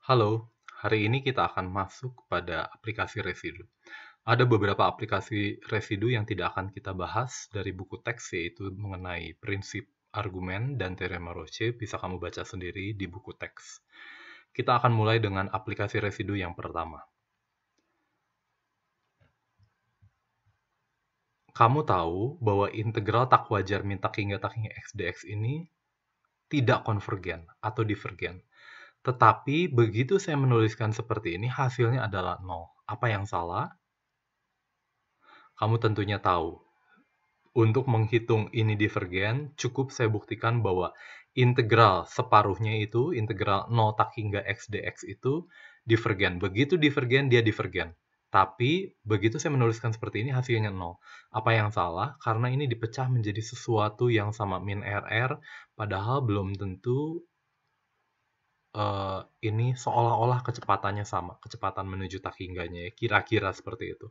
Halo, hari ini kita akan masuk pada aplikasi residu. Ada beberapa aplikasi residu yang tidak akan kita bahas dari buku teks, yaitu mengenai prinsip argumen dan teorema Roche. Bisa kamu baca sendiri di buku teks. Kita akan mulai dengan aplikasi residu yang pertama. Kamu tahu bahwa integral tak wajar min tak hingga x dx ini tidak konvergen atau divergen. Tetapi begitu saya menuliskan seperti ini, hasilnya adalah 0. Apa yang salah? Kamu tentunya tahu. Untuk menghitung ini divergen, cukup saya buktikan bahwa integral separuhnya itu, integral 0 tak hingga x dx itu divergen. Begitu divergen, dia divergen. Tapi begitu saya menuliskan seperti ini, hasilnya 0. Apa yang salah? Karena ini dipecah menjadi sesuatu yang sama min RR, padahal belum tentu ini seolah-olah kecepatannya sama, kecepatan menuju tak hingganya, kira-kira seperti itu.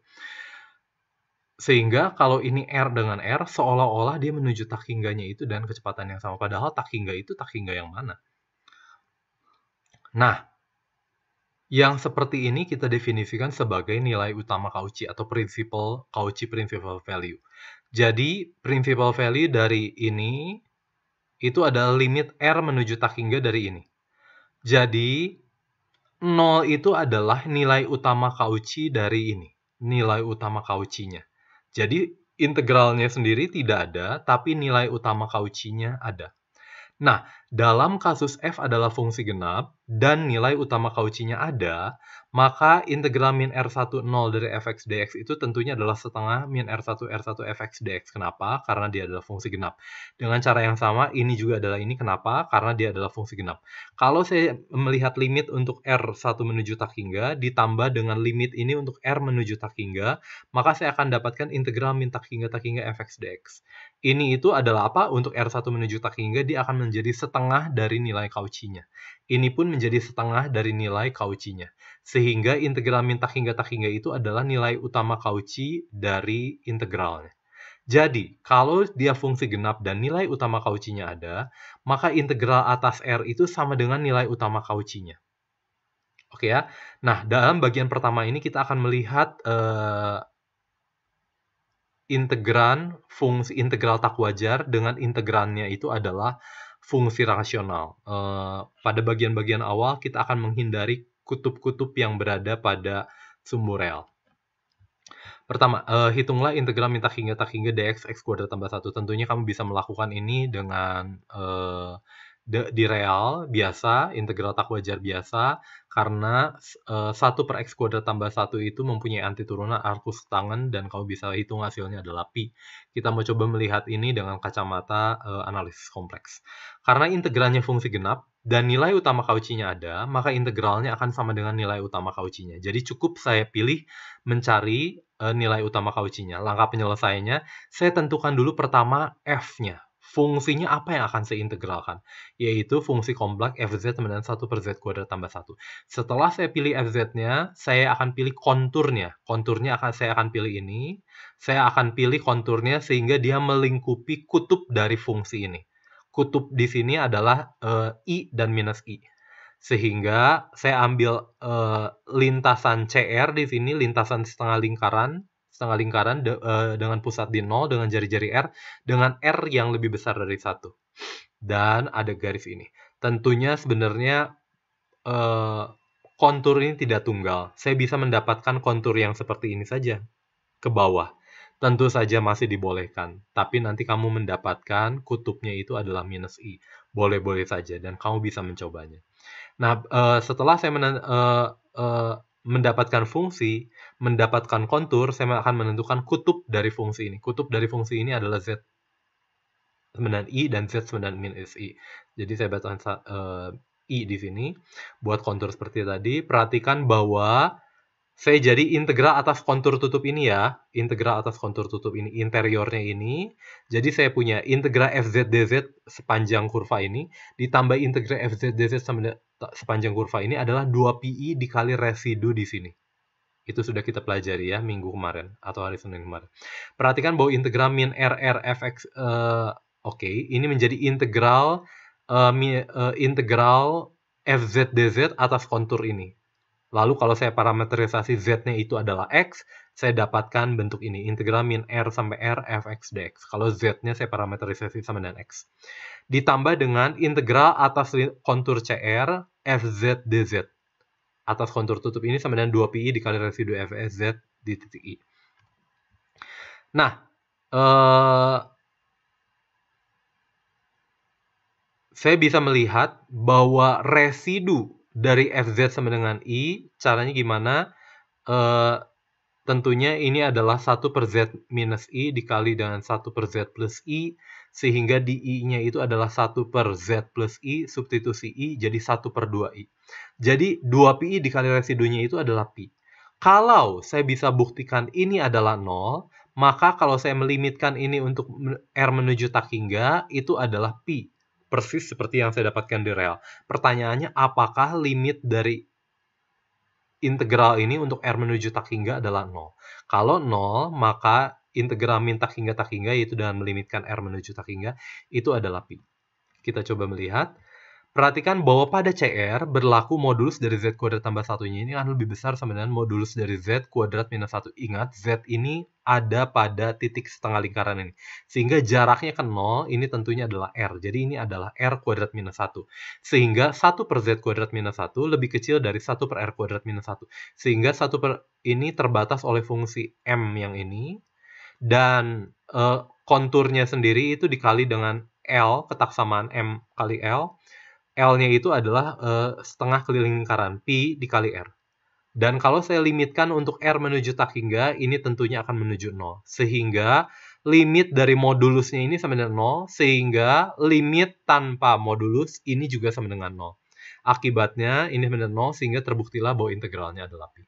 Sehingga kalau ini R dengan R, seolah-olah dia menuju tak hingganya itu dan kecepatan yang sama. Padahal tak hingga itu tak hingga yang mana? Nah, yang seperti ini kita definisikan sebagai nilai utama Cauchy atau Cauchy principal value. Jadi, principal value dari ini itu adalah limit R menuju tak hingga dari ini. Jadi, 0 itu adalah nilai utama Cauchy dari ini. Nilai utama Cauchy-nya. Jadi, integralnya sendiri tidak ada, tapi nilai utama Cauchy-nya ada. Nah, dalam kasus f adalah fungsi genap dan nilai utama Cauchy-nya ada, maka integral min R1 0 dari fx dx itu tentunya adalah setengah min R1 fx dx. Kenapa? Karena dia adalah fungsi genap. Dengan cara yang sama, ini juga adalah ini. Kenapa? Karena dia adalah fungsi genap. Kalau saya melihat limit untuk R1 menuju tak hingga, ditambah dengan limit ini untuk R menuju tak hingga, maka saya akan dapatkan integral min tak hingga fx dx. Ini itu adalah apa? Untuk R1 menuju tak hingga, dia akan menjadi setengah dari nilai Cauchy-nya. Ini pun menjadi setengah dari nilai Cauchy-nya. Sehingga integral min tak hingga itu adalah nilai utama Cauchy dari integralnya. Jadi, kalau dia fungsi genap dan nilai utama Cauchy-nya ada, maka integral atas R itu sama dengan nilai utama Cauchy-nya. Oke ya? Nah, dalam bagian pertama ini kita akan melihat fungsi integral tak wajar dengan integrannya itu adalah fungsi rasional. Pada bagian-bagian awal kita akan menghindari kutub-kutub yang berada pada sumbu real. Pertama, hitunglah integral min tak hingga dx x kuadrat tambah 1. Tentunya kamu bisa melakukan ini dengan di real biasa, integral tak wajar biasa, karena 1 per x kuadrat tambah 1 itu mempunyai antiturunan arcus tangen, dan kamu bisa hitung hasilnya adalah pi. Kita mau coba melihat ini dengan kacamata analisis kompleks. Karena integralnya fungsi genap, dan nilai utama Cauchy-nya ada, maka integralnya akan sama dengan nilai utama Cauchy-nya. Jadi cukup saya pilih mencari nilai utama Cauchy-nya. Langkah penyelesaiannya, saya tentukan dulu pertama f-nya. Fungsinya apa yang akan saya integralkan? Yaitu fungsi kompleks fz sama dengan 1 per z kuadrat tambah 1. Setelah saya pilih fz-nya, saya akan pilih konturnya. Konturnya saya akan pilih ini. Saya akan pilih konturnya sehingga dia melingkupi kutub dari fungsi ini. Kutub di sini adalah i dan minus i. Sehingga saya ambil lintasan CR di sini, lintasan setengah lingkaran dengan pusat di 0, dengan jari-jari R, dengan R yang lebih besar dari 1. Dan ada garis ini. Tentunya sebenarnya kontur ini tidak tunggal. Saya bisa mendapatkan kontur yang seperti ini saja ke bawah. Tentu saja masih dibolehkan, tapi nanti kamu mendapatkan kutubnya itu adalah minus i. Boleh-boleh saja, dan kamu bisa mencobanya. Nah, setelah saya mendapatkan fungsi, mendapatkan kontur, saya akan menentukan kutub dari fungsi ini. Kutub dari fungsi ini adalah z sama i dan z sama dengan minus i. Jadi saya bacakan i di sini buat kontur seperti tadi. Perhatikan bahwa saya jadi integral atas kontur tutup ini ya. Integral atas kontur tutup ini, interiornya ini. Jadi saya punya integral fz dz sepanjang kurva ini, ditambah integral fz dz sepanjang kurva ini adalah 2pi dikali residu di sini. Itu sudah kita pelajari ya minggu kemarin atau hari Senin kemarin. Perhatikan bahwa integral min rr fx, ini menjadi integral FZDZ atas kontur ini. Lalu kalau saya parameterisasi Z-nya itu adalah X, saya dapatkan bentuk ini, integral min R sampai R fx dx. Kalau Z-nya saya parameterisasi sama dengan X. Ditambah dengan integral atas kontur CR FZ dz. Atas kontur tutup ini sama dengan 2pi dikali residu FZ di titik I. Nah, saya bisa melihat bahwa residu dari FZ sama dengan I, caranya gimana? Tentunya ini adalah 1 per Z minus I dikali dengan 1 per Z plus I, sehingga di I-nya itu adalah 1 per Z plus I, substitusi I jadi 1 per 2I. Jadi 2pi dikali residunya itu adalah pi. Kalau saya bisa buktikan ini adalah 0, maka kalau saya melimitkan ini untuk R menuju tak hingga, itu adalah pi. Persis seperti yang saya dapatkan di rel. Pertanyaannya, apakah limit dari integral ini untuk R menuju tak hingga adalah 0. Kalau 0, maka integral min tak hingga yaitu dengan melimitkan R menuju tak hingga, itu adalah pi. Kita coba melihat. Perhatikan bahwa pada CR berlaku modulus dari Z kuadrat tambah 1-nya ini akan lebih besar sama dengan modulus dari Z kuadrat minus 1. Ingat, Z ini ada pada titik setengah lingkaran ini. Sehingga jaraknya ke 0, ini tentunya adalah R. Jadi ini adalah R kuadrat minus 1. Sehingga 1 per Z kuadrat minus 1 lebih kecil dari 1 per R kuadrat minus 1. Sehingga 1 per ini terbatas oleh fungsi M yang ini. Dan konturnya sendiri itu dikali dengan L, ketaksamaan M kali L. L-nya itu adalah setengah keliling lingkaran, pi dikali R. Dan kalau saya limitkan untuk R menuju tak hingga, ini tentunya akan menuju 0. Sehingga limit dari modulusnya ini sama dengan 0, sehingga limit tanpa modulus ini juga sama dengan 0. Akibatnya ini sama dengan 0, sehingga terbuktilah bahwa integralnya adalah pi.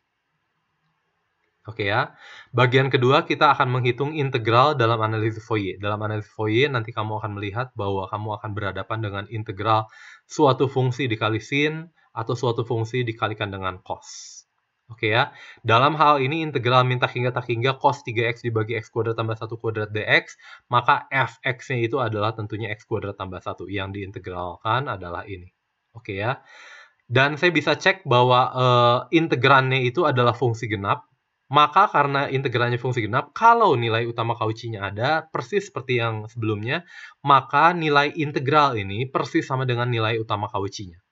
Oke ya. Bagian kedua kita akan menghitung integral dalam analisis Fourier. Dalam analisis Fourier nanti kamu akan melihat bahwa kamu akan berhadapan dengan integral suatu fungsi dikali sin atau suatu fungsi dikalikan dengan cos. Oke ya. Dalam hal ini integral min tak hingga cos 3x dibagi x kuadrat tambah 1 kuadrat dx, maka fx-nya itu adalah tentunya x kuadrat tambah 1. Yang diintegralkan adalah ini. Oke ya. Dan saya bisa cek bahwa integrannya itu adalah fungsi genap. Maka karena integralnya fungsi genap, kalau nilai utama Cauchy-nya ada, persis seperti yang sebelumnya, maka nilai integral ini persis sama dengan nilai utama Cauchy-nya.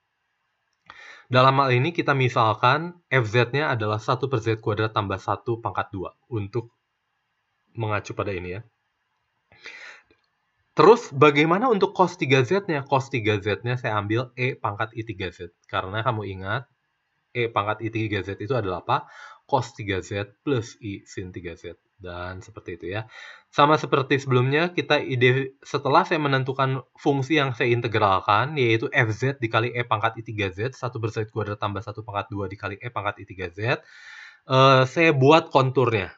Dalam hal ini kita misalkan fz-nya adalah 1 per z kuadrat tambah 1 pangkat 2 untuk mengacu pada ini ya. Terus bagaimana untuk cos 3z-nya? Cos 3z-nya saya ambil E pangkat I3z. Karena kamu ingat, E pangkat I3z itu adalah apa? Cos 3z plus I sin 3z. Dan seperti itu ya. Sama seperti sebelumnya, setelah saya menentukan fungsi yang saya integralkan, yaitu fz dikali E pangkat I3z, 1 per z kuadrat tambah 1 pangkat 2 dikali E pangkat I3z, saya buat konturnya.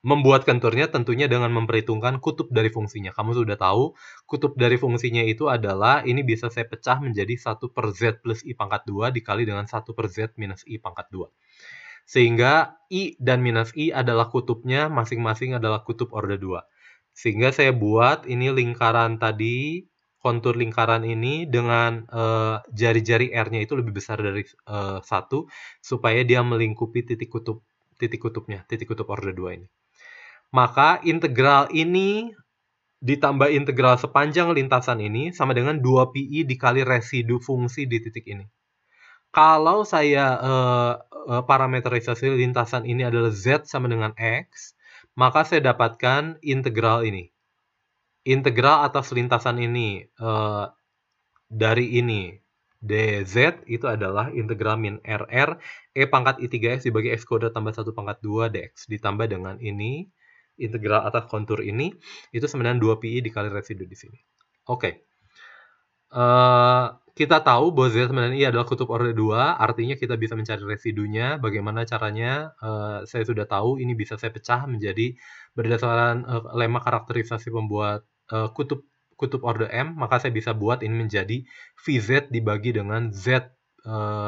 Membuat konturnya tentunya dengan memperhitungkan kutub dari fungsinya. Kamu sudah tahu, kutub dari fungsinya itu adalah, ini bisa saya pecah menjadi 1 per z plus I pangkat 2 dikali dengan 1 per z minus I pangkat 2. Sehingga I dan minus I adalah kutubnya, masing-masing adalah kutub orde 2. Sehingga saya buat ini lingkaran tadi, kontur lingkaran ini dengan jari-jari R-nya itu lebih besar dari 1, supaya dia melingkupi titik kutubnya, titik kutub orde 2 ini. Maka integral ini ditambah integral sepanjang lintasan ini sama dengan 2pi dikali residu fungsi di titik ini. Kalau saya parameterisasi lintasan ini adalah Z sama dengan X, maka saya dapatkan integral ini. Integral atas lintasan ini dari ini dz itu adalah integral min RR E pangkat I3x dibagi x kuadrat tambah 1 pangkat 2 dx ditambah dengan ini integral atas kontur ini itu sebenarnya 2pi dikali residu di sini. Oke. Kita tahu bahwa Z sebenarnya I adalah kutub orde 2, artinya kita bisa mencari residunya. Bagaimana caranya? Saya sudah tahu, ini bisa saya pecah menjadi berdasarkan lemma karakterisasi pembuat kutub orde M, maka saya bisa buat ini menjadi Vz dibagi dengan Z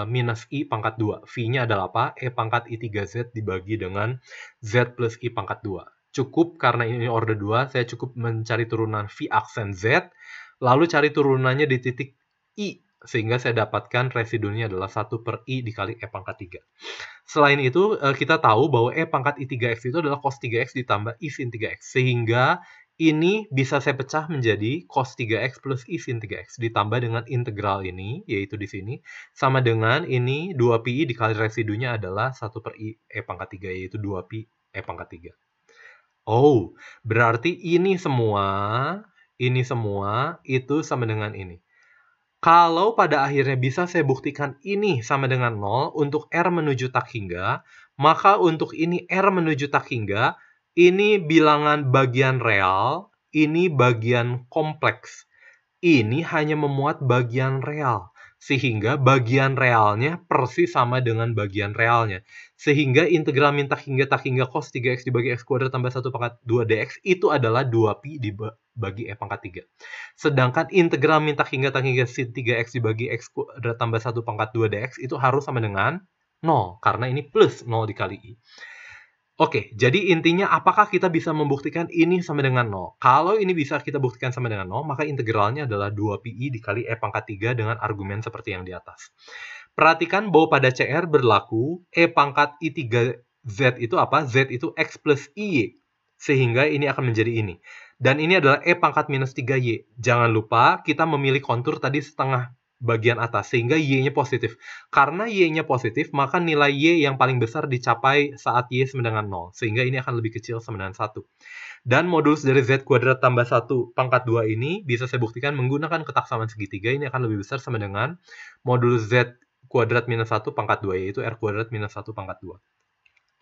minus I pangkat 2. V-nya adalah apa? E pangkat I3Z dibagi dengan Z plus I pangkat 2. Cukup, karena ini orde 2, saya cukup mencari turunan V aksen Z, lalu cari turunannya di titik I Sehingga saya dapatkan residunya adalah 1 per I dikali E pangkat 3. Selain itu, kita tahu bahwa E pangkat I3X itu adalah cos 3X ditambah I sin 3X. Sehingga ini bisa saya pecah menjadi cos 3X plus I sin 3X. Ditambah dengan integral ini, yaitu di sini, sama dengan ini 2pi dikali residunya adalah 1 per I E pangkat 3, yaitu 2pi E pangkat 3. Oh, berarti ini semua itu sama dengan ini. Kalau pada akhirnya bisa saya buktikan ini sama dengan 0 untuk R menuju tak hingga, maka untuk ini R menuju tak hingga, ini bilangan bagian real, ini bagian kompleks. Ini hanya memuat bagian real, sehingga bagian realnya persis sama dengan bagian realnya. Sehingga integral min tak hingga cos 3x dibagi x kuadrat tambah 1 pangkat 2 dx itu adalah 2pi dibagi e pangkat 3. Sedangkan integral min tak hingga sin 3x dibagi x kuadrat tambah 1 pangkat 2 dx itu harus sama dengan 0, karena ini plus 0 dikali i. Oke, jadi intinya apakah kita bisa membuktikan ini sama dengan 0? Kalau ini bisa kita buktikan sama dengan 0, maka integralnya adalah 2pi dikali e pangkat 3 dengan argumen seperti yang di atas. Perhatikan bahwa pada CR berlaku e pangkat I3Z itu apa? Z itu X plus IY. Sehingga ini akan menjadi ini. Dan ini adalah e pangkat minus 3Y. Jangan lupa kita memilih kontur tadi setengah bagian atas, sehingga Y-nya positif. Karena Y-nya positif, maka nilai Y yang paling besar dicapai saat Y sama dengan 0. Sehingga ini akan lebih kecil sama dengan 1. Dan modulus dari Z kuadrat tambah 1 pangkat 2 ini bisa saya buktikan menggunakan ketaksamaan segitiga. Ini akan lebih besar sama dengan modulus Z kuadrat minus 1 pangkat 2, yaitu R kuadrat minus 1 pangkat 2.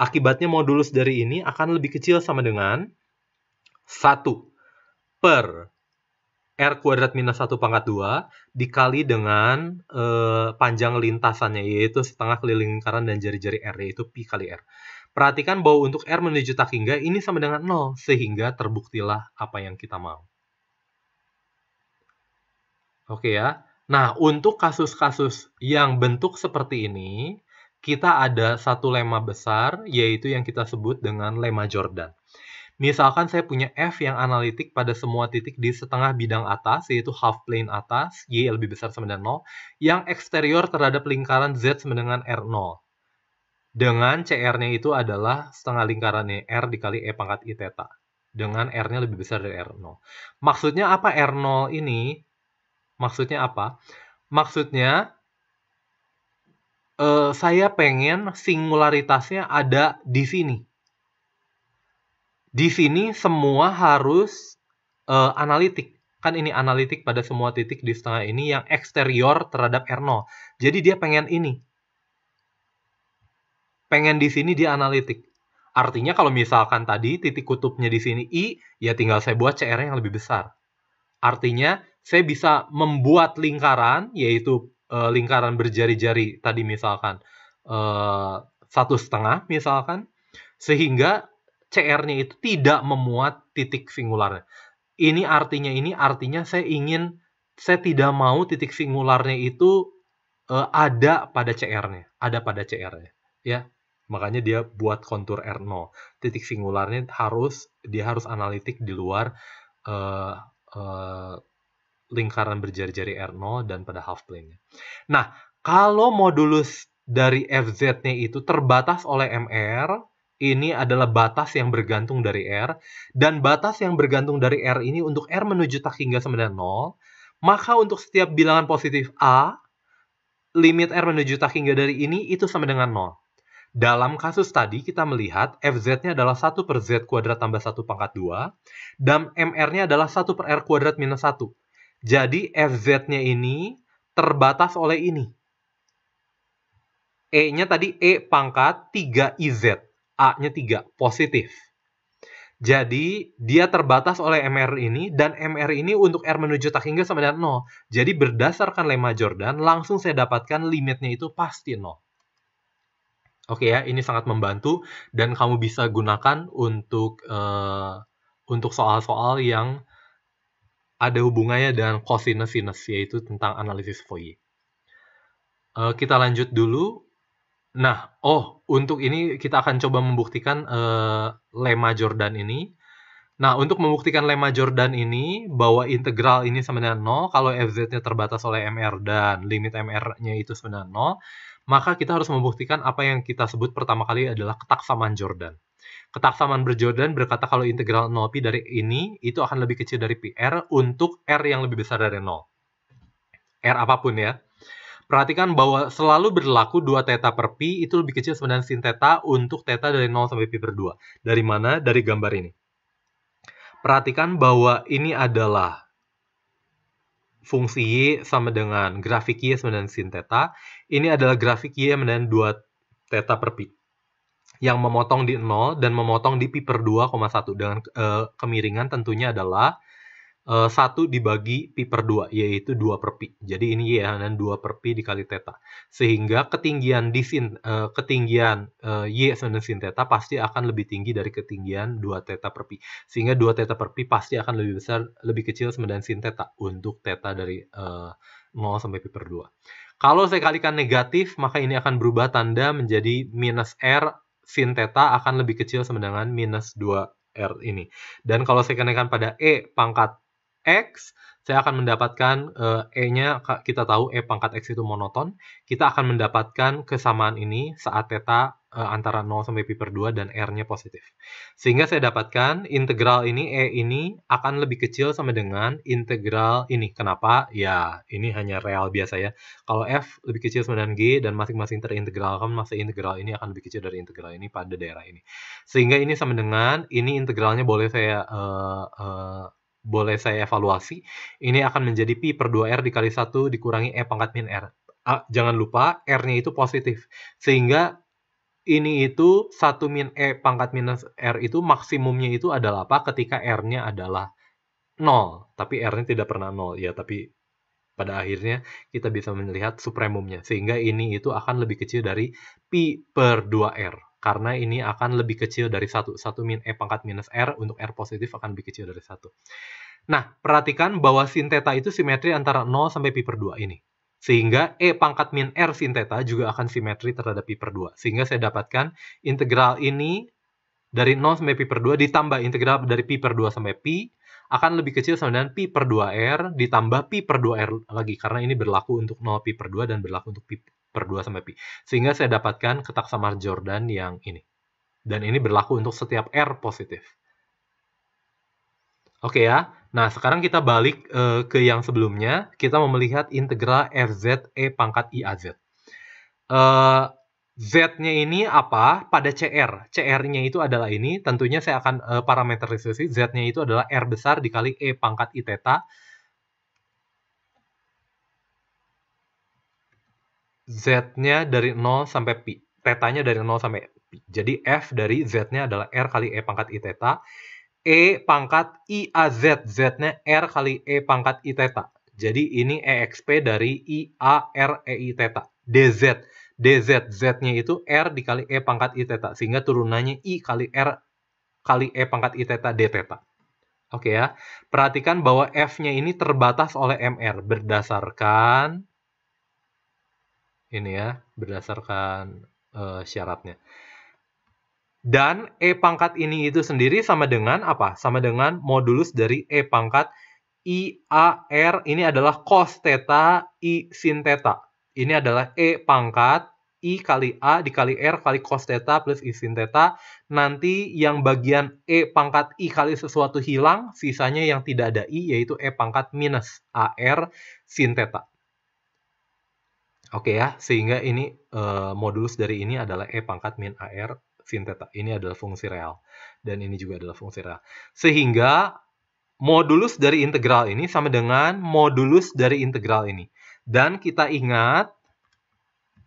Akibatnya modulus dari ini akan lebih kecil sama dengan 1 per R kuadrat minus 1 pangkat 2 dikali dengan panjang lintasannya, yaitu setengah keliling lingkaran dan jari-jari R, yaitu pi kali R. Perhatikan bahwa untuk R menuju tak hingga ini sama dengan 0, sehingga terbuktilah apa yang kita mau. Oke ya. Nah, untuk kasus-kasus yang bentuk seperti ini, kita ada satu lemma besar, yaitu yang kita sebut dengan lemma Jordan. Misalkan saya punya F yang analitik pada semua titik di setengah bidang atas, yaitu half plane atas, Y lebih besar sama dengan 0, yang eksterior terhadap lingkaran Z sama dengan R0. Dengan CR-nya itu adalah setengah lingkarannya R dikali E pangkat I theta. Dengan R-nya lebih besar dari R0. Maksudnya apa R0 ini? Maksudnya apa? Maksudnya, saya pengen singularitasnya ada di sini. Di sini semua harus analitik. Kan ini analitik pada semua titik di setengah ini yang eksterior terhadap R0. Jadi dia pengen ini. Pengen di sini dia analitik. Artinya kalau misalkan tadi titik kutubnya di sini I, ya tinggal saya buat CR yang lebih besar. Artinya saya bisa membuat lingkaran, yaitu lingkaran berjari-jari tadi misalkan 1,5 misalkan, sehingga CR-nya itu tidak memuat titik singularnya. Ini artinya saya tidak mau titik singularnya itu ada pada CR-nya, ya. Makanya dia buat kontur R0. Titik singularnya dia harus analitik di luar lingkaran berjari-jari R0 dan pada half plane-nya. Nah, kalau modulus dari FZ-nya itu terbatas oleh MR, ini adalah batas yang bergantung dari R, dan batas yang bergantung dari R ini untuk R menuju tak hingga sama dengan 0, maka untuk setiap bilangan positif A, limit R menuju tak hingga dari ini itu sama dengan 0. Dalam kasus tadi kita melihat FZ-nya adalah 1 per Z kuadrat tambah 1 pangkat 2, dan MR-nya adalah 1 per R kuadrat minus 1. Jadi FZ-nya ini terbatas oleh ini. E-nya tadi E pangkat 3IZ. A-nya 3, positif. Jadi, dia terbatas oleh MR ini, dan MR ini untuk R menuju tak hingga sama dengan 0. Jadi, berdasarkan lemma Jordan, langsung saya dapatkan limitnya itu pasti 0. Oke ya, ini sangat membantu, dan kamu bisa gunakan untuk soal-soal yang ada hubungannya dengan cosinus-sinus, yaitu tentang analisis Fourier. Kita lanjut dulu. Nah, untuk ini kita akan coba membuktikan lemma Jordan ini. Nah, untuk membuktikan lemma Jordan ini, bahwa integral ini sama dengan 0, kalau fz-nya terbatas oleh MR dan limit MR-nya itu sama dengan 0, maka kita harus membuktikan apa yang kita sebut pertama kali adalah ketaksamaan Jordan. Ketaksamaan berjordan berkata kalau integral 0pi dari ini, itu akan lebih kecil dari pi r untuk r yang lebih besar dari 0. R apapun ya. Perhatikan bahwa selalu berlaku 2 theta per pi itu lebih kecil sama dengan sin theta untuk theta dari 0 sampai pi per 2. Dari mana? Dari gambar ini. Perhatikan bahwa ini adalah fungsi y sama dengan grafik y sama dengan sin theta. Ini adalah grafik y sama dengan 2 theta per pi. Yang memotong di 0 dan memotong di pi per 2,1. Dengan kemiringan tentunya adalah 1 dibagi pi per 2, yaitu 2 per pi. Jadi ini y dan 2 per pi dikali theta. Sehingga ketinggian y sama dengan sin theta pasti akan lebih tinggi dari ketinggian 2 theta per pi. Sehingga 2 theta per pi pasti akan lebih besar, lebih kecil sama dengan sin theta untuk theta dari 0 sampai pi per 2. Kalau saya kalikan negatif, maka ini akan berubah tanda menjadi minus r sin theta akan lebih kecil sama dengan minus 2r ini. Dan kalau saya kenaikan pada e pangkat X, saya akan mendapatkan E-nya, kita tahu E pangkat X itu monoton. Kita akan mendapatkan kesamaan ini saat theta antara 0 sampai pi per 2 dan R-nya positif. Sehingga saya dapatkan integral ini, E ini akan lebih kecil sama dengan integral ini. Kenapa? Ya, ini hanya real biasa ya. Kalau F lebih kecil sama dengan G dan masing-masing terintegralkan, maka integral ini akan lebih kecil dari integral ini pada daerah ini. Sehingga ini sama dengan, ini integralnya boleh saya evaluasi, ini akan menjadi pi per 2r dikali 1 dikurangi e pangkat min r. Jangan lupa, r-nya itu positif. Sehingga ini itu 1 min e pangkat minus r itu maksimumnya itu adalah apa? Ketika r-nya adalah 0. Tapi r-nya tidak pernah 0. Ya, tapi pada akhirnya kita bisa melihat supremumnya. Sehingga ini itu akan lebih kecil dari pi per 2r. Karena ini akan lebih kecil dari 1. 1 min e pangkat minus r untuk r positif akan lebih kecil dari 1. Nah, perhatikan bahwa sin theta itu simetri antara 0 sampai pi per 2 ini. Sehingga e pangkat min r sin theta juga akan simetri terhadap pi per 2. Sehingga saya dapatkan integral ini dari 0 sampai pi per 2 ditambah integral dari pi per 2 sampai pi akan lebih kecil sama dengan pi per 2r ditambah pi per 2r lagi. Karena ini berlaku untuk 0 pi per 2 dan berlaku untuk pi per 2 sampai pi. Sehingga saya dapatkan ketaksamaan Jordan yang ini. Dan ini berlaku untuk setiap r positif. Oke ya. Nah, sekarang kita balik ke yang sebelumnya. Kita mau melihat integral fz e pangkat IAZ. Z-nya ini apa? Pada CR. CR-nya itu adalah ini. Tentunya saya akan parameterisasi. Z-nya itu adalah R besar dikali E pangkat I theta. Z-nya dari 0 sampai pi. Theta-nya dari 0 sampai pi. Jadi F dari Z-nya adalah R kali E pangkat I theta. E pangkat IAZ. Z-nya R kali E pangkat I theta. Jadi ini EXP dari IAR EI theta. DZ. DZ, Z-nya itu R dikali E pangkat I theta. Sehingga turunannya I kali R kali E pangkat I theta D theta. Oke ya. Perhatikan bahwa F-nya ini terbatas oleh MR. Berdasarkan ini ya. Berdasarkan syaratnya. Dan E pangkat ini itu sendiri sama dengan apa? Sama dengan modulus dari E pangkat IAR. Ini adalah cos theta I sin theta. Ini adalah E pangkat I kali A dikali R kali cos theta plus I sin theta. Nanti yang bagian E pangkat I kali sesuatu hilang, sisanya yang tidak ada I, yaitu E pangkat minus AR sin theta. Oke ya, sehingga ini modulus dari ini adalah E pangkat min AR sin theta. Ini adalah fungsi real. Dan ini juga adalah fungsi real. Sehingga modulus dari integral ini sama dengan modulus dari integral ini. Dan kita ingat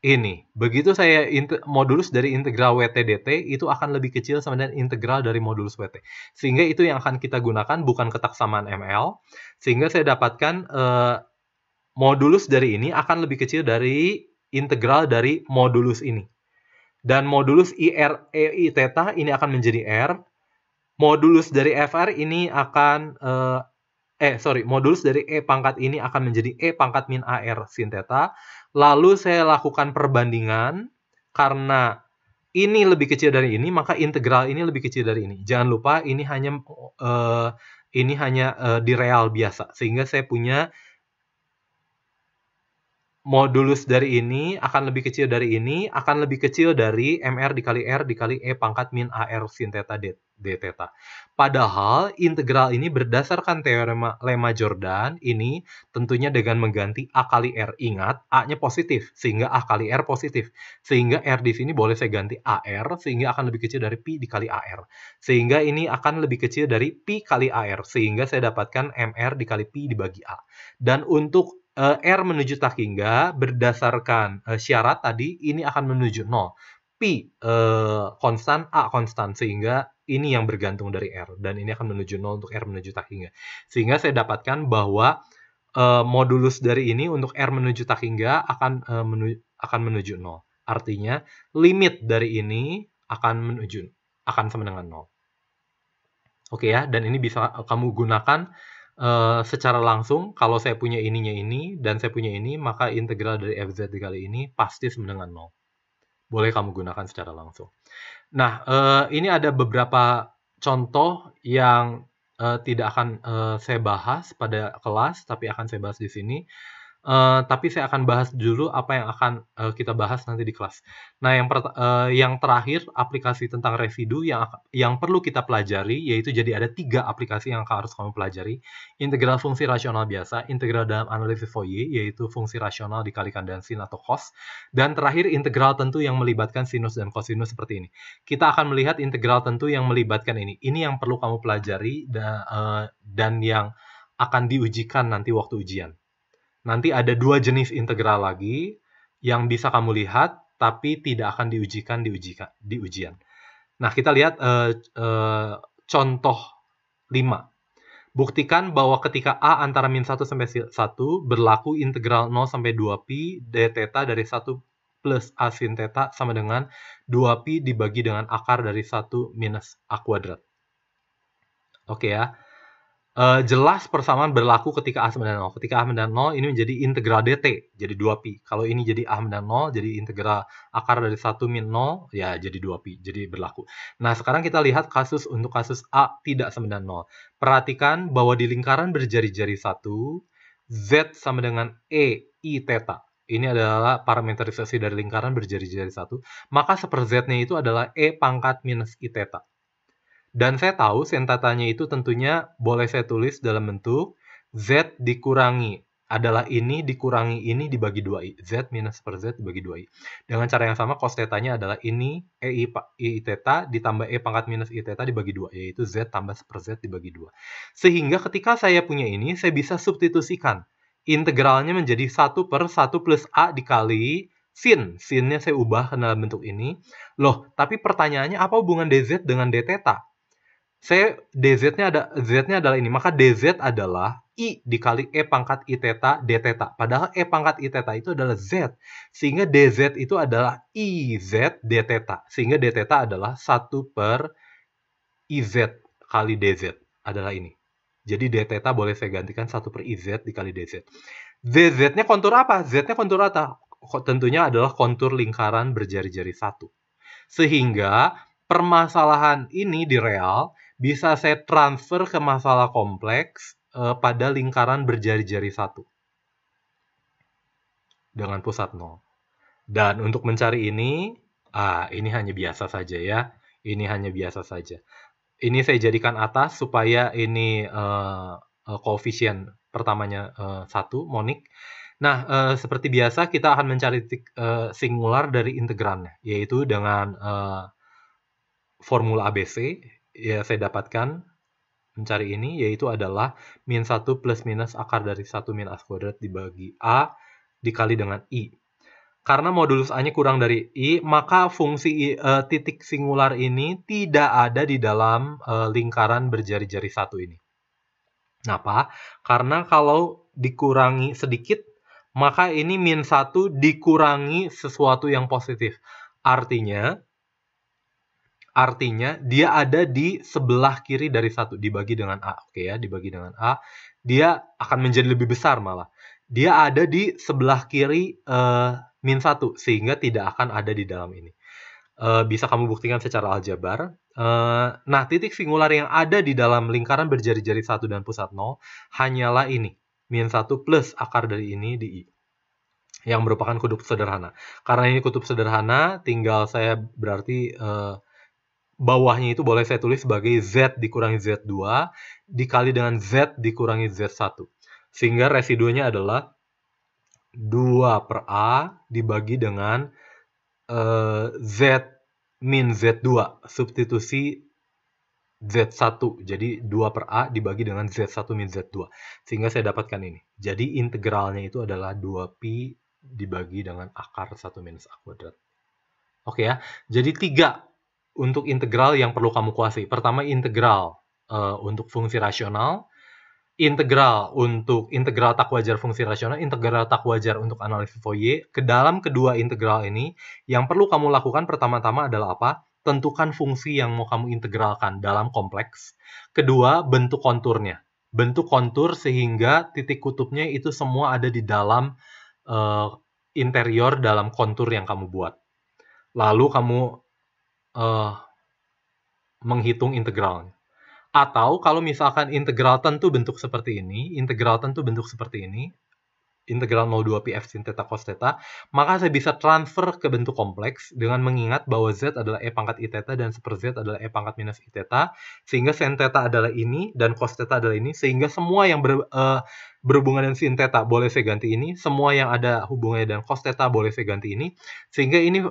ini. Begitu saya modulus dari integral WT dt itu akan lebih kecil sama dengan integral dari modulus WT. Sehingga itu yang akan kita gunakan bukan ketaksamaan ML. Sehingga saya dapatkan modulus dari ini akan lebih kecil dari integral dari modulus ini. Dan modulus IR EI theta ini akan menjadi R. Modulus dari FR ini akan modulus dari E pangkat ini akan menjadi E pangkat min AR sin theta. Lalu saya lakukan perbandingan karena ini lebih kecil dari ini, maka integral ini lebih kecil dari ini. Jangan lupa ini hanya di real biasa, sehingga saya punya modulus dari ini akan lebih kecil dari ini, akan lebih kecil dari MR dikali R dikali E pangkat min AR sin theta d theta. Padahal integral ini berdasarkan teorema lemma Jordan ini tentunya dengan mengganti A kali R. Ingat, A-nya positif, sehingga A kali R positif. Sehingga R di sini boleh saya ganti AR, sehingga akan lebih kecil dari Pi dikali AR. Sehingga ini akan lebih kecil dari Pi kali AR, sehingga saya dapatkan MR dikali Pi dibagi A. Dan untuk R menuju tak hingga berdasarkan syarat tadi ini akan menuju 0. Pi konstan, A konstan, sehingga ini yang bergantung dari R, dan ini akan menuju 0 untuk R menuju tak hingga. Sehingga saya dapatkan bahwa modulus dari ini untuk R menuju tak hingga akan menuju 0. Artinya limit dari ini akan sama dengan 0. Oke ya, dan ini bisa kamu gunakan secara langsung. Kalau saya punya ininya ini dan saya punya ini, maka integral dari fz dikali ini pasti sama dengan 0. Boleh kamu gunakan secara langsung. Nah, ini ada beberapa contoh yang tidak akan saya bahas pada kelas, tapi akan saya bahas di sini. Tapi saya akan bahas dulu apa yang akan kita bahas nanti di kelas. Nah, yang terakhir, aplikasi tentang residu yang perlu kita pelajari, yaitu jadi ada 3 aplikasi yang harus kamu pelajari. Integral fungsi rasional biasa, integral dalam analisis Fourier, yaitu fungsi rasional dikalikan dengan sin atau cos, dan terakhir integral tentu yang melibatkan sinus dan kosinus seperti ini. Kita akan melihat integral tentu yang melibatkan ini. Ini yang perlu kamu pelajari dan yang akan diujikan nanti waktu ujian. Nanti ada 2 jenis integral lagi yang bisa kamu lihat, tapi tidak akan diujikan di ujian. Nah, kita lihat contoh 5. Buktikan bahwa ketika A antara min 1 sampai 1 berlaku integral 0 sampai 2pi d theta dari 1 plus A sin theta sama dengan 2pi dibagi dengan akar dari 1 minus A kuadrat. Oke ya. Jelas persamaan berlaku ketika A sama dengan 0. Ketika A sama dengan 0, ini menjadi integral dt, jadi 2pi. Kalau ini jadi A sama dengan 0, jadi integral akar dari 1 min 0, ya jadi 2pi, jadi berlaku. Nah, sekarang kita lihat untuk kasus A tidak sama dengan 0. Perhatikan bahwa di lingkaran berjari-jari 1, Z sama dengan E I theta. Ini adalah parameterisasi dari lingkaran berjari-jari 1. Maka seper-Z-nya itu adalah E pangkat minus I theta. Dan saya tahu sin theta-nya itu tentunya boleh saya tulis dalam bentuk Z dikurangi adalah ini dikurangi ini dibagi 2i. Z minus per Z dibagi 2i. Dengan cara yang sama cos theta-nya adalah ini I theta ditambah E pangkat minus I theta dibagi 2, yaitu Z tambah per Z dibagi 2. Sehingga ketika saya punya ini, saya bisa substitusikan. Integralnya menjadi 1 per 1 plus A dikali sin. Sinnya saya ubah ke dalam bentuk ini. Loh, tapi pertanyaannya apa hubungan dz dengan d theta? Z-nya adalah ini, maka dz adalah I dikali E pangkat I theta d theta. Padahal E pangkat I theta itu adalah Z. Sehingga dz itu adalah IZ d theta. Sehingga d theta adalah 1 per IZ kali dz. Adalah ini. Jadi d theta boleh saya gantikan 1 per IZ dikali dz. Dz-nya kontur apa? Z-nya kontur apa? Tentunya adalah kontur lingkaran berjari-jari 1. Sehingga permasalahan ini di real bisa saya transfer ke masalah kompleks pada lingkaran berjari-jari 1 dengan pusat 0. Dan untuk mencari ini hanya biasa saja ya. Ini hanya biasa saja. Ini saya jadikan atas supaya ini koefisien pertamanya 1, monik. Nah, seperti biasa kita akan mencari singular dari integrannya, yaitu dengan formula ABC. Ya, saya dapatkan mencari ini, yaitu adalah min 1 plus minus akar dari 1 min A kuadrat dibagi A dikali dengan I. Karena modulus A-nya kurang dari I, maka fungsi titik singular ini tidak ada di dalam lingkaran berjari-jari 1 ini. Kenapa? Karena kalau dikurangi sedikit, maka ini min 1 dikurangi sesuatu yang positif. Artinya dia ada di sebelah kiri dari 1 dibagi dengan A. Oke ya, dibagi dengan A. Dia akan menjadi lebih besar malah. Dia ada di sebelah kiri min 1 sehingga tidak akan ada di dalam ini. bisa kamu buktikan secara aljabar. Nah, titik singular yang ada di dalam lingkaran berjari-jari 1 dan pusat 0 hanyalah ini, min 1 plus akar dari ini di I, yang merupakan kutub sederhana. Karena ini kutub sederhana, tinggal saya berarti bawahnya itu boleh saya tulis sebagai Z dikurangi Z2 dikali dengan Z dikurangi Z1. Sehingga residunya adalah 2 per A dibagi dengan Z min Z2, substitusi Z1. Jadi 2 per A dibagi dengan Z1 min Z2. Sehingga saya dapatkan ini. Jadi integralnya itu adalah 2pi dibagi dengan akar 1 minus A kuadrat. Oke ya, jadi 3 untuk integral yang perlu kamu kuasai. Pertama, integral untuk fungsi rasional. Integral untuk integral tak wajar fungsi rasional, integral tak wajar untuk analisis Fourier. Ke dalam kedua integral ini, yang perlu kamu lakukan pertama-tama adalah apa? Tentukan fungsi yang mau kamu integralkan dalam kompleks. Kedua, bentuk konturnya. Bentuk kontur sehingga titik kutubnya itu semua ada di dalam interior dalam kontur yang kamu buat. Lalu kamu menghitung integralnya. Atau kalau misalkan integral tentu bentuk seperti ini, integral 02 pi f sin theta cos theta, maka saya bisa transfer ke bentuk kompleks dengan mengingat bahwa z adalah e pangkat i theta dan super z adalah e pangkat minus i theta, sehingga sin theta adalah ini dan cos theta adalah ini, sehingga semua yang berhubungan dengan sin theta boleh saya ganti ini, semua yang ada hubungannya dengan cos theta boleh saya ganti ini, sehingga ini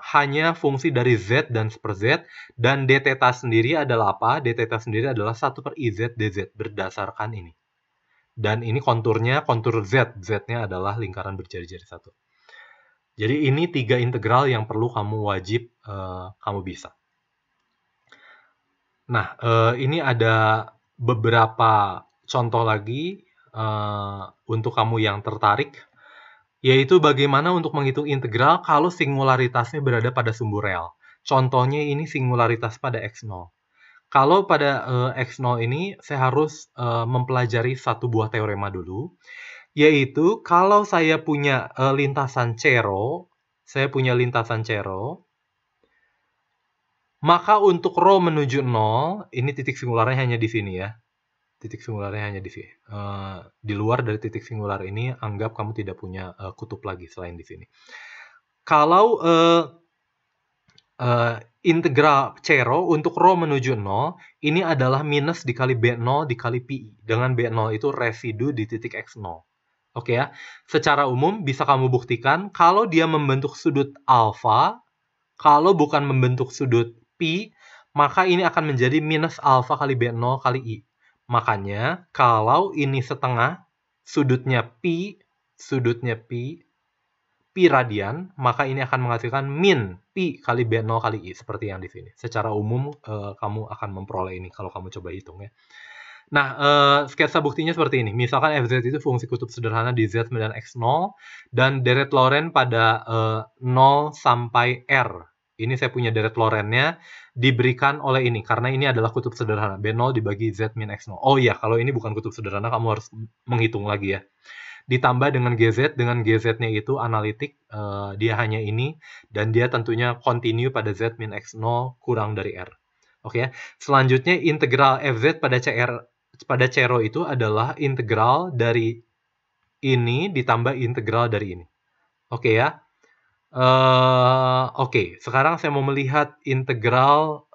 hanya fungsi dari Z dan super Z, dan d theta sendiri adalah apa? D theta sendiri adalah 1 per IZ dz berdasarkan ini. Dan ini konturnya, kontur Z. Z-nya adalah lingkaran berjari-jari 1. Jadi ini 3 integral yang perlu kamu wajib kamu bisa. Nah, ini ada beberapa contoh lagi untuk kamu yang tertarik, yaitu bagaimana untuk menghitung integral kalau singularitasnya berada pada sumbu real. Contohnya ini singularitas pada X0. Kalau pada X0 ini, saya harus mempelajari satu buah teorema dulu, yaitu kalau saya punya lintasan Cero, maka untuk rho menuju 0, ini titik singularnya hanya di sini ya. Titik singularnya hanya di sini. Di luar dari titik singular ini, anggap kamu tidak punya kutub lagi selain di sini. Kalau integral Cero untuk rho menuju 0, ini adalah minus dikali B0 dikali Pi. Dengan B0 itu residu di titik X0. Oke ya. Secara umum bisa kamu buktikan kalau dia membentuk sudut alfa, kalau bukan membentuk sudut Pi, maka ini akan menjadi minus alfa kali B0 kali I. Makanya, kalau ini setengah, sudutnya pi radian, maka ini akan menghasilkan min pi kali B0 kali I, seperti yang di sini. Secara umum, kamu akan memperoleh ini kalau kamu coba hitung ya. Nah, sketsa buktinya seperti ini. Misalkan Fz itu fungsi kutub sederhana di Z dan X0, dan deret Lorentz pada 0 sampai R. Ini saya punya deret Lorentz-nya diberikan oleh ini, karena ini adalah kutub sederhana. B0 dibagi Z min X0. Oh iya, kalau ini bukan kutub sederhana, kamu harus menghitung lagi ya. Ditambah dengan GZ-nya itu analitik, dia hanya ini, dan dia tentunya kontinu pada Z min X0 kurang dari R. Oke ya. Selanjutnya, integral Fz pada Cero itu adalah integral dari ini ditambah integral dari ini. Oke ya. Oke, sekarang saya mau melihat integral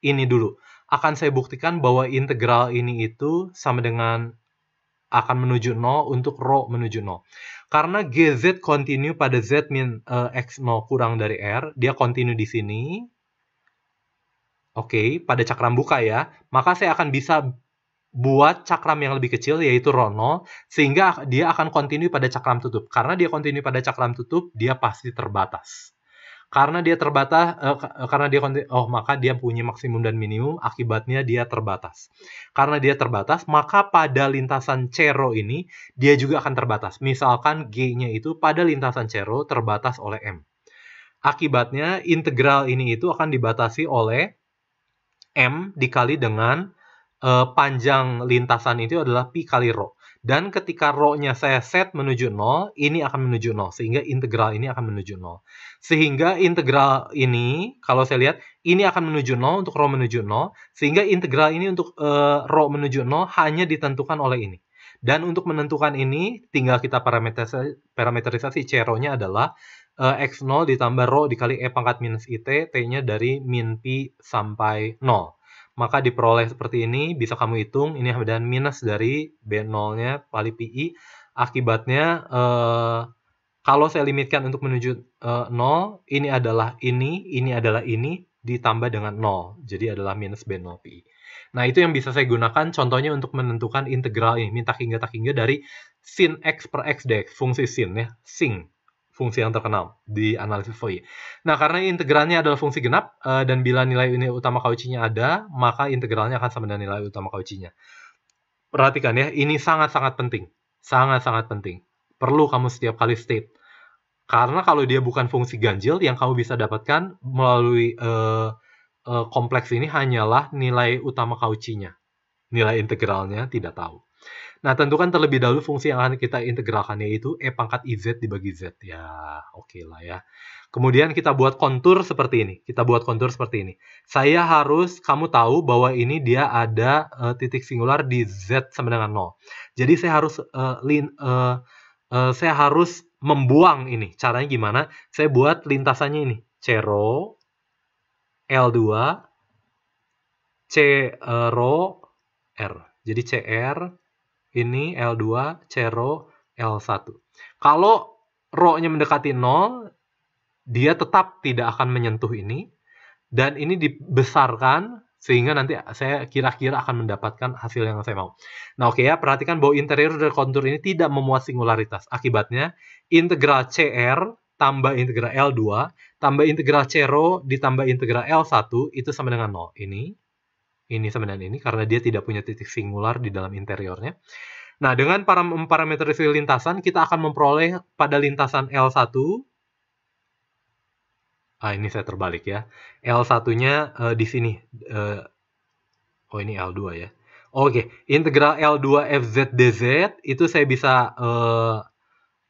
ini dulu. Akan saya buktikan bahwa integral ini itu sama dengan akan menuju 0 untuk rho menuju 0. Karena GZ kontinu pada Z min X0 kurang dari R, dia kontinu di sini. Oke, pada cakram buka ya. Maka saya akan bisa buat cakram yang lebih kecil, yaitu rho 0, sehingga dia akan kontinu pada cakram tutup. Karena dia kontinu pada cakram tutup, dia pasti terbatas. Karena dia terbatas, maka dia punya maksimum dan minimum, akibatnya dia terbatas. Karena dia terbatas, maka pada lintasan Cero ini, dia juga akan terbatas. Misalkan G-nya itu pada lintasan Cero terbatas oleh M. Akibatnya, integral ini itu akan dibatasi oleh M dikali dengan panjang lintasan itu adalah pi kali rho. Dan ketika rho-nya saya set menuju 0, ini akan menuju 0. Sehingga integral ini akan menuju 0. Sehingga integral ini, kalau saya lihat, ini akan menuju 0 untuk rho menuju 0. Sehingga integral ini untuk rho menuju 0 hanya ditentukan oleh ini. Dan untuk menentukan ini, tinggal kita parameterisasi C rho-nya adalah X0 ditambah rho dikali E pangkat minus IT, T-nya dari min Pi sampai 0. Maka diperoleh seperti ini, bisa kamu hitung, ini dan minus dari B0-nya kali Pi. Akibatnya, kalau saya limitkan untuk menuju 0, ini adalah ini, ditambah dengan 0. Jadi adalah minus B0 Pi. Nah, itu yang bisa saya gunakan contohnya untuk menentukan integral ini, min tak hingga dari sin X per X dx, fungsi sin ya, sin. Fungsi yang terkenal di analisis Fourier. Nah, karena integralnya adalah fungsi genap, dan bila nilai utama Cauchy-nya ada, maka integralnya akan sama dengan nilai utama Cauchy-nya. Perhatikan ya, ini sangat-sangat penting. Sangat-sangat penting. Perlu kamu setiap kali state. Karena kalau dia bukan fungsi ganjil, yang kamu bisa dapatkan melalui kompleks ini hanyalah nilai utama Cauchy-nya. Nilai integralnya tidak tahu. Nah, tentukan terlebih dahulu fungsi yang akan kita integralkan, yaitu E pangkat IZ dibagi Z. Ya, oke lah ya. Kemudian kita buat kontur seperti ini. Kamu tahu bahwa ini dia ada titik singular di Z sama dengan 0. Jadi saya harus membuang ini. Caranya gimana? Saya buat lintasannya ini. C rho, L2, C rho, R. Jadi CR, ini L2, C rho, L1. Kalau rho-nya mendekati 0, dia tetap tidak akan menyentuh ini. Dan ini dibesarkan, sehingga nanti saya kira-kira akan mendapatkan hasil yang saya mau. Nah, oke ya, perhatikan bahwa interior dari kontur ini tidak memuat singularitas. Akibatnya, integral CR tambah integral L2, tambah integral C rho, ditambah integral L1, itu sama dengan 0. Ini sama dengan ini, karena dia tidak punya titik singular di dalam interiornya. Nah, dengan parameterisasi lintasan, kita akan memperoleh pada lintasan L1, ini saya terbalik ya, L1-nya di sini, ini L2 ya. Oke, integral L2 FZ dz, itu saya bisa,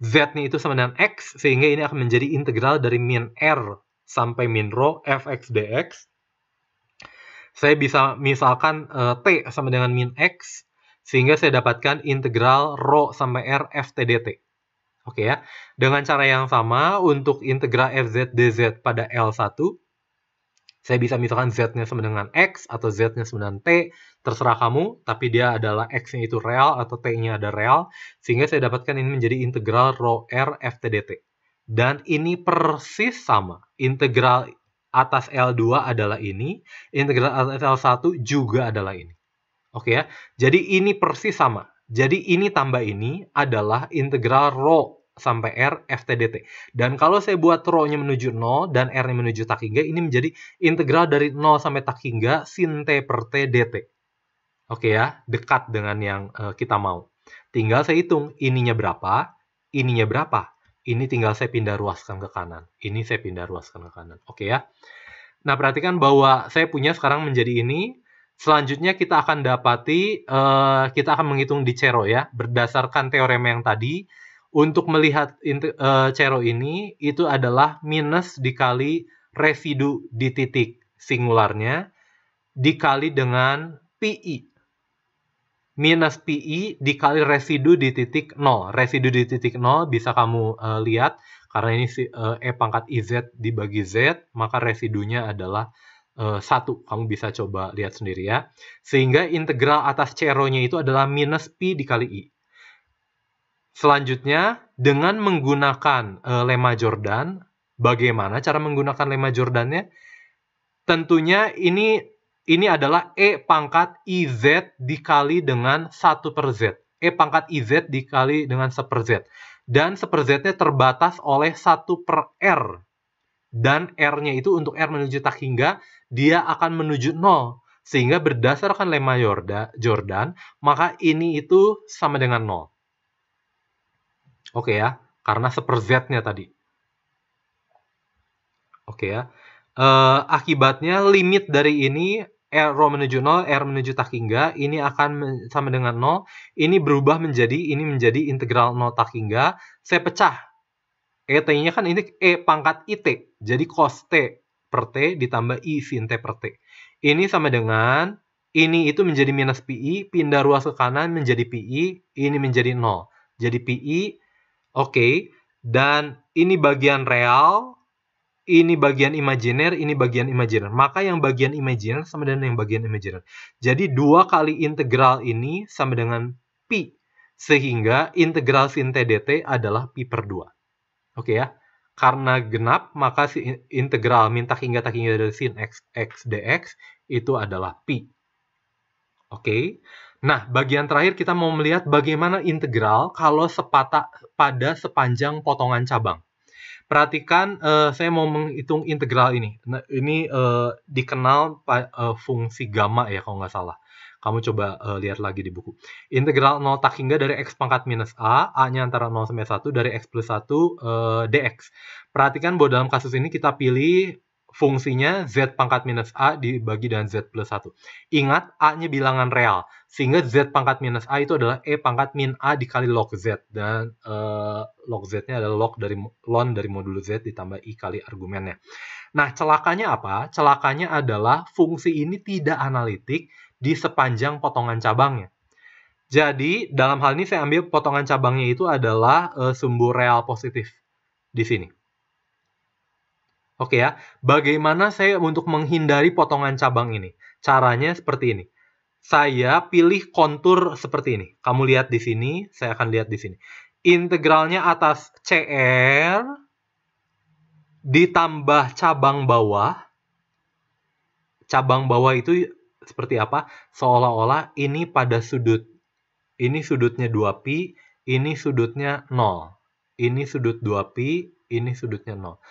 Z-nya itu sama dengan X, sehingga ini akan menjadi integral dari min R sampai min rho Fx dx. Saya bisa misalkan T sama dengan min X, sehingga saya dapatkan integral rho sampai R Ft dt. Oke ya. Dengan cara yang sama, untuk integral Fz dz pada L1, saya bisa misalkan Z-nya sama dengan X, atau Z-nya sama dengan T, terserah kamu, tapi dia adalah X-nya itu real, atau T-nya ada real, sehingga saya dapatkan ini menjadi integral rho R Ft dt. Dan ini persis sama. Integral atas L2 adalah ini, integral atas L1 juga adalah ini. Oke ya, jadi ini persis sama. Jadi ini tambah ini adalah integral rho sampai R Ft dt. Dan kalau saya buat rho-nya menuju 0 dan R-nya menuju tak hingga, ini menjadi integral dari 0 sampai tak hingga sin T per T dt. Oke ya, dekat dengan yang kita mau. Tinggal saya hitung, ininya berapa, ininya berapa. Ini tinggal saya pindah ruaskan ke kanan. Ini saya pindah ruaskan ke kanan. Oke ya. Nah, perhatikan bahwa saya punya sekarang menjadi ini. Selanjutnya kita akan dapati, kita akan menghitung di C rho ya. Berdasarkan teorema yang tadi, untuk melihat C rho ini, itu adalah minus dikali residu di titik singularnya, dikali dengan PI. Minus PI dikali residu di titik 0. Residu di titik 0 bisa kamu lihat, karena ini E pangkat IZ dibagi Z, maka residunya adalah 1. Kamu bisa coba lihat sendiri ya. Sehingga integral atas C rho-nya itu adalah minus Pi dikali I. Selanjutnya, dengan menggunakan lemma Jordan, bagaimana cara menggunakan lemma Jordan-nya? Tentunya ini adalah E pangkat IZ dikali dengan 1 per Z. E pangkat IZ dikali dengan 1 per Z. Dan 1 per Z-nya terbatas oleh 1 per R. Dan R-nya itu untuk R menuju tak hingga, dia akan menuju 0. Sehingga berdasarkan lemma Jordan, maka ini itu sama dengan 0. Oke ya, karena 1 per Z-nya tadi. Oke ya. Akibatnya limit dari ini, rho menuju 0, R menuju tak hingga, ini akan sama dengan 0, ini berubah menjadi, ini menjadi integral 0 tak hingga, saya pecah. T-nya kan ini E pangkat IT, jadi cos T per T ditambah I sin T per T. Ini sama dengan, ini itu menjadi minus PI, pindah ruas ke kanan menjadi PI, ini menjadi 0. Jadi PI, oke, dan ini bagian real, ini bagian imajiner, ini bagian imajiner. Maka yang bagian imajiner sama dengan yang bagian imajiner. Jadi 2 kali integral ini sama dengan pi. Sehingga integral sin T dt adalah pi per 2. Oke ya. Karena genap, maka si integral min tak hingga dari sin x dx itu adalah pi. Oke. Nah, bagian terakhir kita mau melihat bagaimana integral kalau pada sepanjang potongan cabang. Perhatikan, saya mau menghitung integral ini. Nah, ini dikenal fungsi gamma ya kalau nggak salah. Kamu coba lihat lagi di buku. Integral 0 tak hingga dari x pangkat minus a, a-nya antara 0 sampai 1, dari x plus 1 dx. Perhatikan bahwa dalam kasus ini kita pilih fungsinya z pangkat minus a dibagi dengan z plus 1. Ingat, a-nya bilangan real. Sehingga z pangkat minus a itu adalah e pangkat min a dikali log z. Dan log z-nya adalah ln dari modulus z ditambah i kali argumennya. Nah, celakanya apa? Celakanya adalah fungsi ini tidak analitik di sepanjang potongan cabangnya. Jadi, dalam hal ini saya ambil potongan cabangnya itu adalah sumbu real positif di sini. Oke ya, bagaimana saya untuk menghindari potongan cabang ini? Caranya seperti ini. Saya pilih kontur seperti ini. Kamu lihat di sini, saya akan lihat di sini. Integralnya atas CR ditambah cabang bawah. Cabang bawah itu seperti apa? Seolah-olah ini pada sudut. Ini sudutnya 2pi, ini sudutnya 0. Ini sudut 2pi, ini sudutnya 0.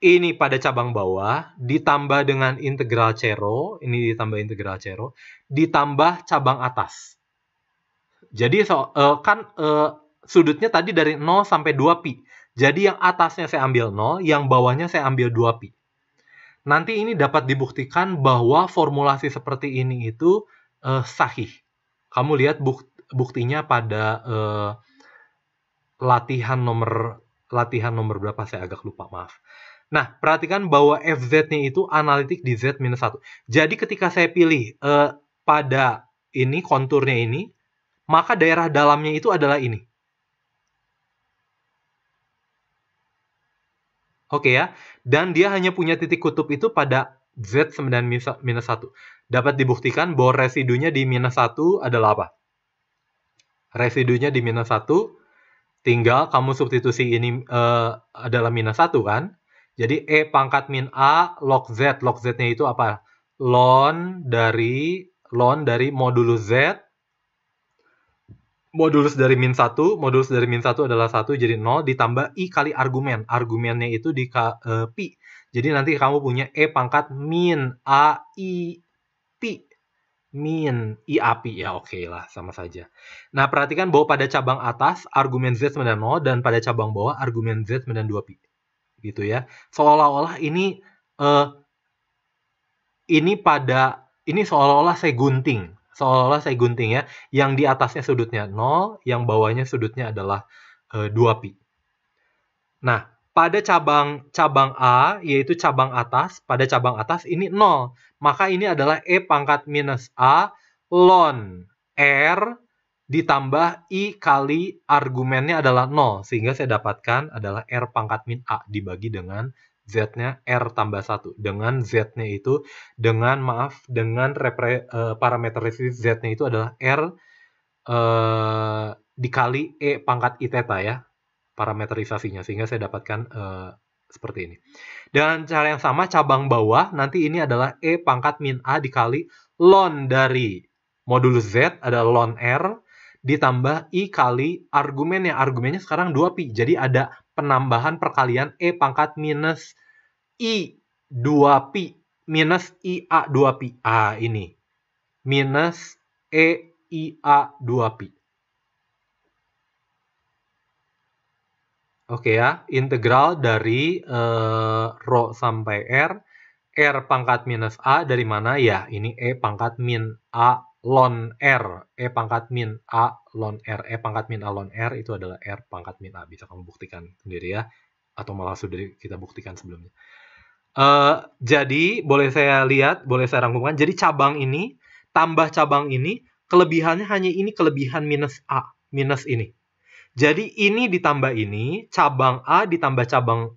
Ini pada cabang bawah, ditambah dengan integral Cero, ini ditambah integral Cero, ditambah cabang atas. Jadi sudutnya tadi dari 0 sampai 2pi. Jadi yang atasnya saya ambil 0, yang bawahnya saya ambil 2pi. Nanti ini dapat dibuktikan bahwa formulasi seperti ini itu sahih. Kamu lihat buktinya pada latihan nomor berapa, saya agak lupa, maaf. Nah, perhatikan bahwa fz-nya itu analitik di z minus 1. Jadi ketika saya pilih pada ini, konturnya ini, maka daerah dalamnya itu adalah ini. Oke ya, dan dia hanya punya titik kutub itu pada z sama dengan minus 1. Dapat dibuktikan bahwa residunya di minus 1 adalah apa? Residunya di minus 1, tinggal kamu substitusi ini adalah minus 1 kan? Jadi E pangkat min A log Z. Log Z-nya itu apa? Ln dari modulus Z. Modulus dari min 1. Modulus dari min 1 adalah 1, jadi 0. Ditambah I kali argumen. Argumennya itu di pi. Jadi nanti kamu punya E pangkat min A I pi. Min I A pi. Ya oke lah, sama saja. Nah, perhatikan bahwa pada cabang atas, argumen Z sama dengan 0. Dan pada cabang bawah, argumen Z sama dengan 2pi. Gitu ya, seolah-olah ini seolah-olah saya gunting, ya, yang di atasnya sudutnya 0, yang bawahnya sudutnya adalah 2pi. Nah, pada cabang A, yaitu cabang atas, pada cabang atas ini 0, maka ini adalah E pangkat minus A ln R ditambah I kali argumennya adalah 0. Sehingga saya dapatkan adalah R pangkat min A dibagi dengan Z-nya R tambah 1. Dengan Z-nya itu, dengan parameter residu Z-nya itu adalah R dikali E pangkat I theta ya. Parameterisasinya. Sehingga saya dapatkan seperti ini. Dengan cara yang sama, cabang bawah, nanti ini adalah E pangkat min A dikali ln dari modulus Z, ada ln R, ditambah I kali argumennya sekarang 2pi. Jadi ada penambahan perkalian E pangkat minus I 2pi minus IA 2pi. Ini. Minus E IA 2pi. Oke ya, integral dari rho sampai R R pangkat minus A dari mana? Ya, ini E pangkat min A ln R. E pangkat min A ln R. E pangkat min A ln R itu adalah R pangkat min A. Bisa kamu buktikan sendiri ya. Atau malah sudah kita buktikan sebelumnya. Jadi, boleh saya lihat, boleh saya rangkumkan. Jadi, cabang ini, tambah cabang ini, kelebihannya hanya ini kelebihan minus A. Minus ini. Jadi ini ditambah ini, cabang A ditambah cabang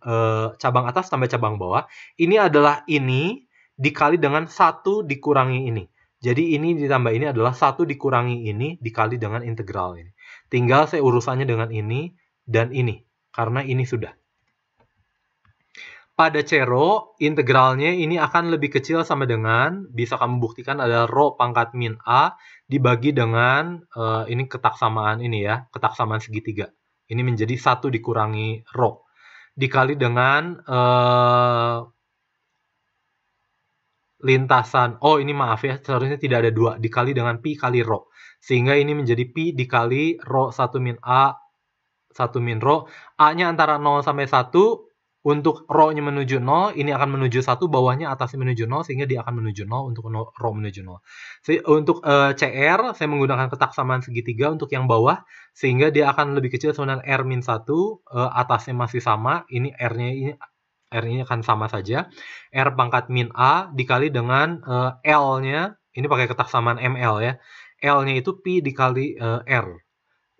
atas tambah cabang bawah. Ini adalah ini dikali dengan 1 dikurangi ini. Jadi ini ditambah ini adalah 1 dikurangi ini dikali dengan integral ini. Tinggal saya urusannya dengan ini dan ini. Karena ini sudah. Pada Cero, integralnya ini akan lebih kecil sama dengan, bisa kamu buktikan adalah rho pangkat min A dibagi dengan, ini ketaksamaan ini ya, ketaksamaan segitiga. Ini menjadi 1 dikurangi rho. Dikali dengan lintasan, oh ini maaf ya, seharusnya tidak ada 2, dikali dengan pi kali rho. Sehingga ini menjadi pi dikali rho 1 min A, 1 min rho. A-nya antara 0 sampai 1, untuk rho-nya menuju 0, ini akan menuju 1, bawahnya atasnya menuju 0, sehingga dia akan menuju 0 untuk rho menuju 0. Untuk CR, saya menggunakan ketaksamaan segitiga untuk yang bawah, sehingga dia akan lebih kecil sama dengan R-1, atasnya masih sama, ini R-nya akan sama saja. R pangkat min A dikali dengan L-nya, ini pakai ketaksamaan ML ya, L-nya itu pi dikali R.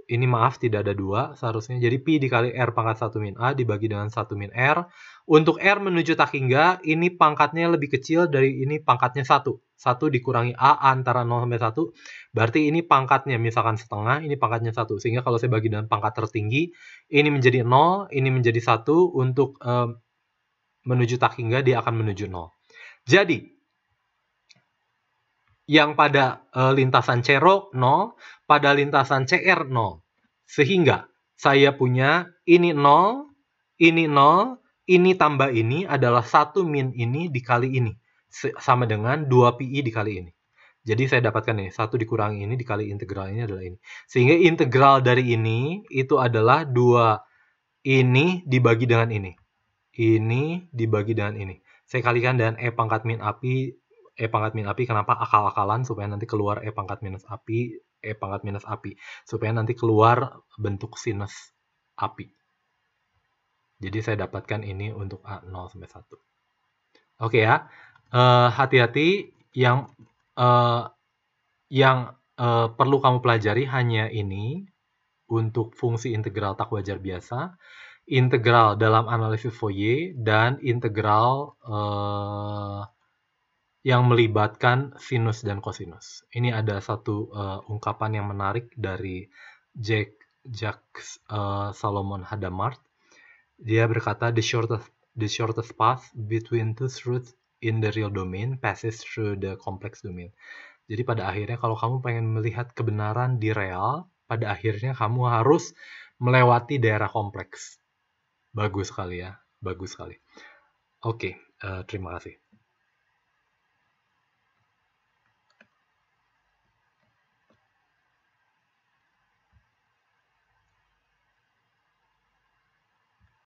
Ini maaf, tidak ada 2 seharusnya. Jadi pi dikali R pangkat 1 min A dibagi dengan 1 min R. Untuk R menuju tak hingga, ini pangkatnya lebih kecil dari ini pangkatnya 1. 1 dikurangi A antara 0 sampai 1. Berarti ini pangkatnya misalkan setengah, ini pangkatnya 1. Sehingga kalau saya bagi dengan pangkat tertinggi, ini menjadi 0, ini menjadi 1. Untuk menuju tak hingga, dia akan menuju 0. Jadi, yang pada lintasan Cero 0, pada lintasan CR 0. Sehingga saya punya ini 0, ini 0, ini tambah ini adalah 1 min ini dikali ini. Sama dengan 2 pi dikali ini. Jadi saya dapatkan ini, 1 dikurangi ini dikali integral ini adalah ini. Sehingga integral dari ini itu adalah 2 ini dibagi dengan ini. Ini dibagi dengan ini. Saya kalikan dengan E pangkat min api. E pangkat min api, kenapa akal-akalan? Supaya nanti keluar E pangkat minus api, E pangkat minus api. Supaya nanti keluar bentuk sinus api. Jadi saya dapatkan ini untuk A0 sampai 1. Oke ya, hati-hati yang perlu kamu pelajari hanya ini untuk fungsi integral tak wajar biasa, integral dalam analisis Fourier, dan integral yang melibatkan sinus dan kosinus. Ini ada satu ungkapan yang menarik dari Jacques Solomon Hadamard. Dia berkata, the shortest path between two truths in the real domain passes through the complex domain. Jadi pada akhirnya kalau kamu pengen melihat kebenaran di real, pada akhirnya kamu harus melewati daerah kompleks. Bagus sekali ya, bagus sekali. Oke, terima kasih.